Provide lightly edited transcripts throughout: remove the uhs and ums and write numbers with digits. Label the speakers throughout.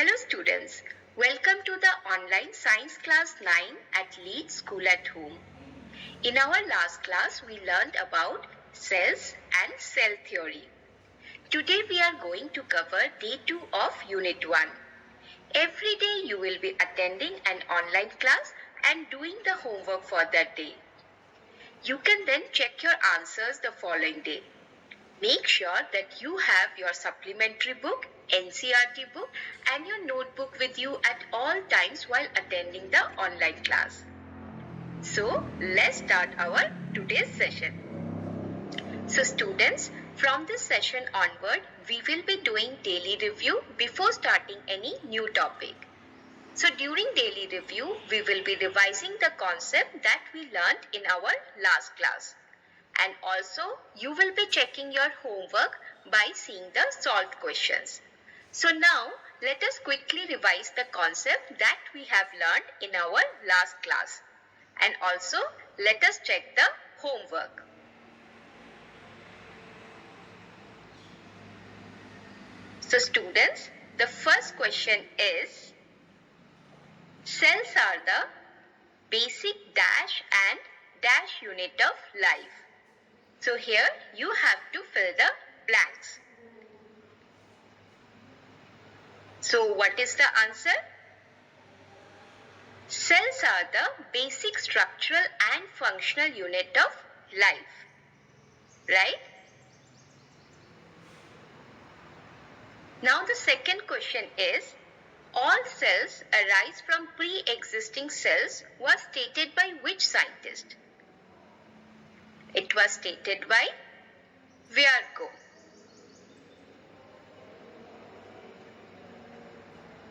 Speaker 1: Hello students, welcome to the online science class 9 at Leeds School at Home. In our last class, we learned about cells and cell theory. Today we are going to cover day 2 of unit 1. Every day you will be attending an online class and doing the homework for that day. You can then check your answers the following day. Make sure that you have your supplementary book, NCERT book and your notebook with you at all times while attending the online class. So, let's start our today's session. So students, from this session onward, we will be doing daily review before starting any new topic. So during daily review, we will be revising the concept that we learned in our last class. And also, you will be checking your homework by seeing the solved questions. So now, let us quickly revise the concept that we have learned in our last class. And also, let us check the homework. So students, the first question is, cells are the basic dash and dash unit of life. So here you have to fill the blanks. So what is the answer? Cells are the basic structural and functional unit of life. Right? Now the second question is, all cells arise from pre-existing cells was stated by which scientist? It was stated by Virchow.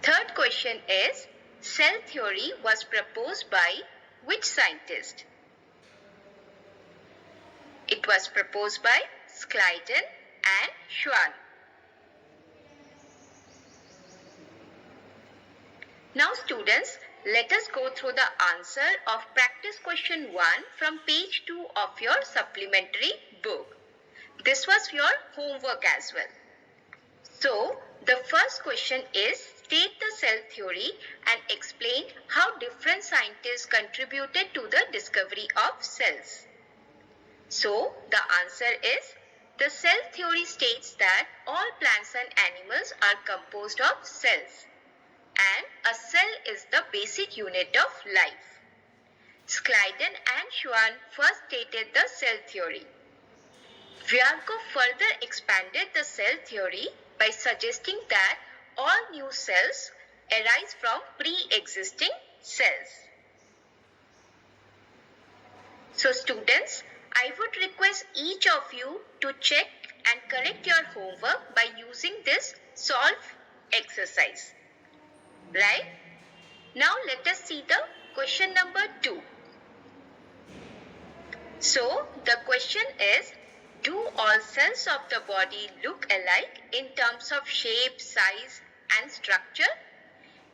Speaker 1: Third question is, cell theory was proposed by which scientist? It was proposed by Schleiden and Schwann. Now students, let us go through the answer of practice question 1 from page 2 of your supplementary book. This was your homework as well. So, the first question is, state the cell theory and explain how different scientists contributed to the discovery of cells. So, the answer is, the cell theory states that all plants and animals are composed of cells. And a cell is the basic unit of life. Schleiden and Schwann first stated the cell theory. Virchow further expanded the cell theory by suggesting that all new cells arise from pre-existing cells. So students, I would request each of you to check and correct your homework by using this solve exercise. Right? Now let us see the question number 2. So the question is, do all cells of the body look alike in terms of shape, size and structure?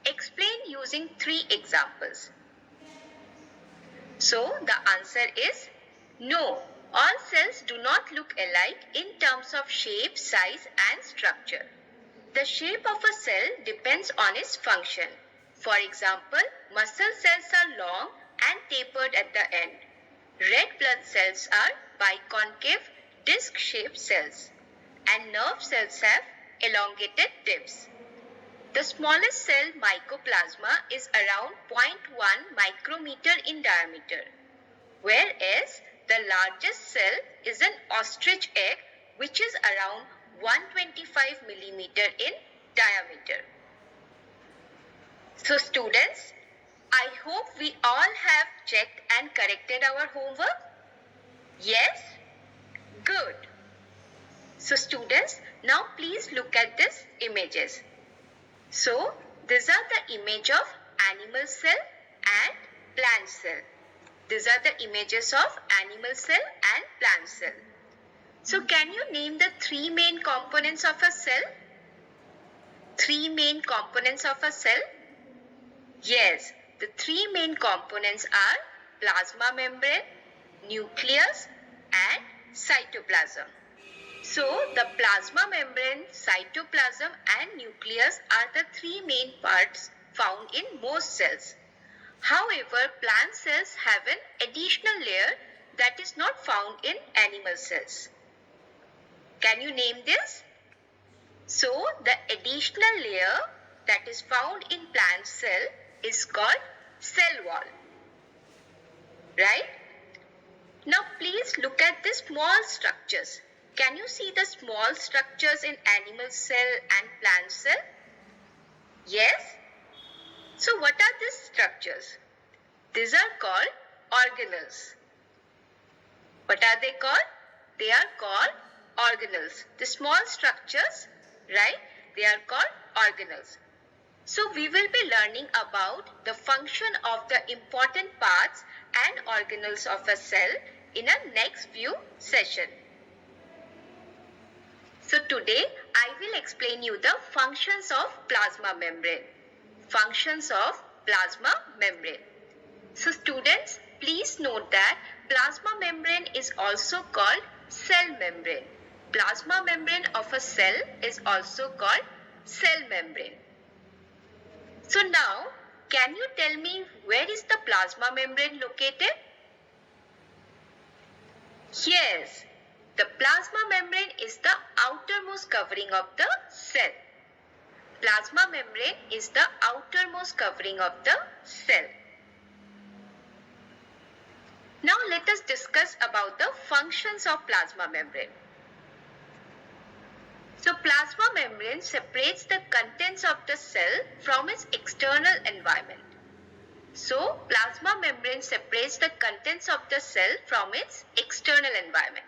Speaker 1: Explain using 3 examples. So the answer is no. All cells do not look alike in terms of shape, size and structure. The shape of a cell depends on its function. For example, muscle cells are long and tapered at the end. Red blood cells are biconcave, disc-shaped cells. And nerve cells have elongated tips. The smallest cell, mycoplasma, is around 0.1 micrometer in diameter, whereas the largest cell is an ostrich egg, which is around 125 millimeter in diameter. So students, I hope we all have checked and corrected our homework. Yes? Good. So students, now please look at these images. So these are the image of animal cell and plant cell. These are the images of animal cell and plant cell. So can you name the 3 main components of a cell? 3 main components of a cell? Yes, the 3 main components are plasma membrane, nucleus and cytoplasm. So the plasma membrane, cytoplasm and nucleus are the three main parts found in most cells. However, plant cells have an additional layer that is not found in animal cells. Can you name this? So the additional layer that is found in plant cell is called cell wall. Right? Now please look at the small structures. Can you see the small structures in animal cell and plant cell? Yes? So what are these structures? These are called organelles. What are they called? They are called organelles. The small structures, right? They are called organelles. So we will be learning about the function of the important parts and organelles of a cell in a next few sessions. So today I will explain you the functions of plasma membrane. Functions of plasma membrane. So students, please note that plasma membrane is also called cell membrane. Plasma membrane of a cell is also called cell membrane. So now, can you tell me where is the plasma membrane located? Yes, the plasma membrane is the outermost covering of the cell. Plasma membrane is the outermost covering of the cell. Now let us discuss about the functions of plasma membrane. So plasma membrane separates the contents of the cell from its external environment. So plasma membrane separates the contents of the cell from its external environment.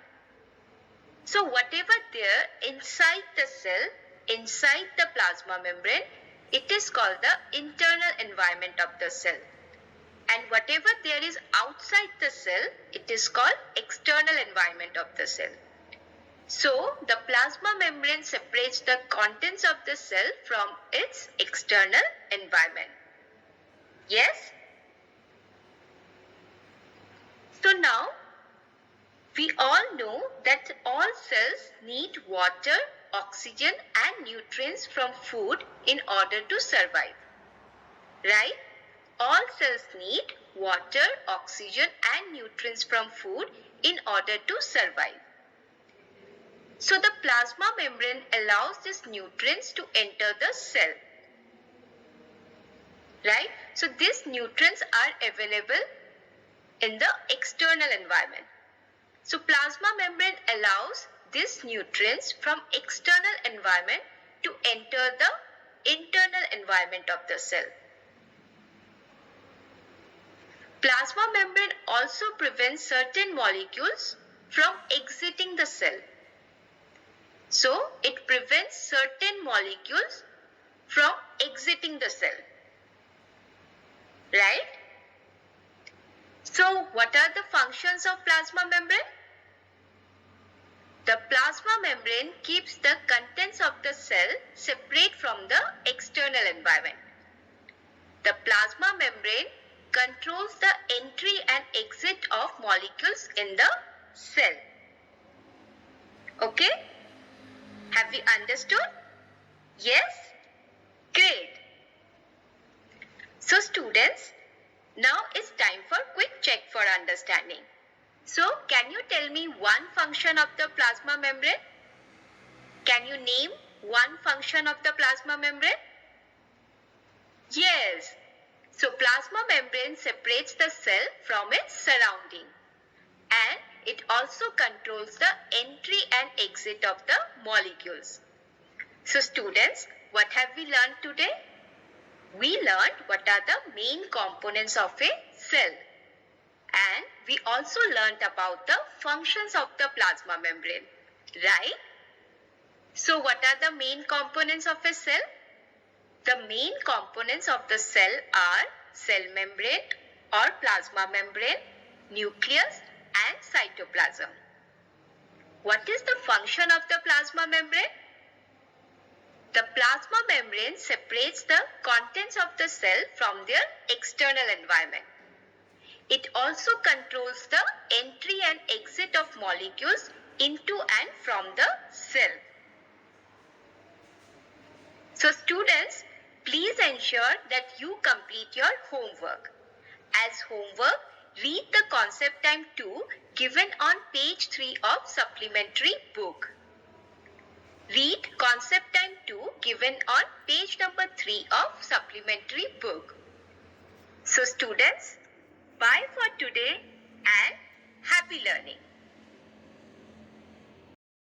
Speaker 1: So whatever there inside the cell, inside the plasma membrane, it is called the internal environment of the cell. And whatever there is outside the cell, it is called external environment of the cell. So, the plasma membrane separates the contents of the cell from its external environment. Yes? So now, we all know that all cells need water, oxygen and nutrients from food in order to survive. Right? All cells need water, oxygen and nutrients from food in order to survive. So the plasma membrane allows these nutrients to enter the cell. Right? So these nutrients are available in the external environment. So plasma membrane allows these nutrients from external environment to enter the internal environment of the cell. Plasma membrane also prevents certain molecules from exiting the cell. So, it prevents certain molecules from exiting the cell. Right? So, what are the functions of plasma membrane? The plasma membrane keeps the contents of the cell separate from the external environment. The plasma membrane controls the entry and exit of molecules in the cell. Okay? Have you understood? Yes? Great. So students, now it's time for quick check for understanding. So can you tell me one function of the plasma membrane? Can you name one function of the plasma membrane? Yes. So plasma membrane separates the cell from its surrounding and it also controls the entry and exit of the molecules. So students, what have we learned today? We learned what are the main components of a cell and we also learned about the functions of the plasma membrane, right? So what are the main components of a cell? The main components of the cell are cell membrane or plasma membrane, nucleus and cytoplasm. What is the function of the plasma membrane? The plasma membrane separates the contents of the cell from their external environment. It also controls the entry and exit of molecules into and from the cell. So students, please ensure that you complete your homework. As homework, read the concept time 2 given on page 3 of supplementary book. Read concept time 2 given on page number 3 of supplementary book. So students, bye for today and happy learning.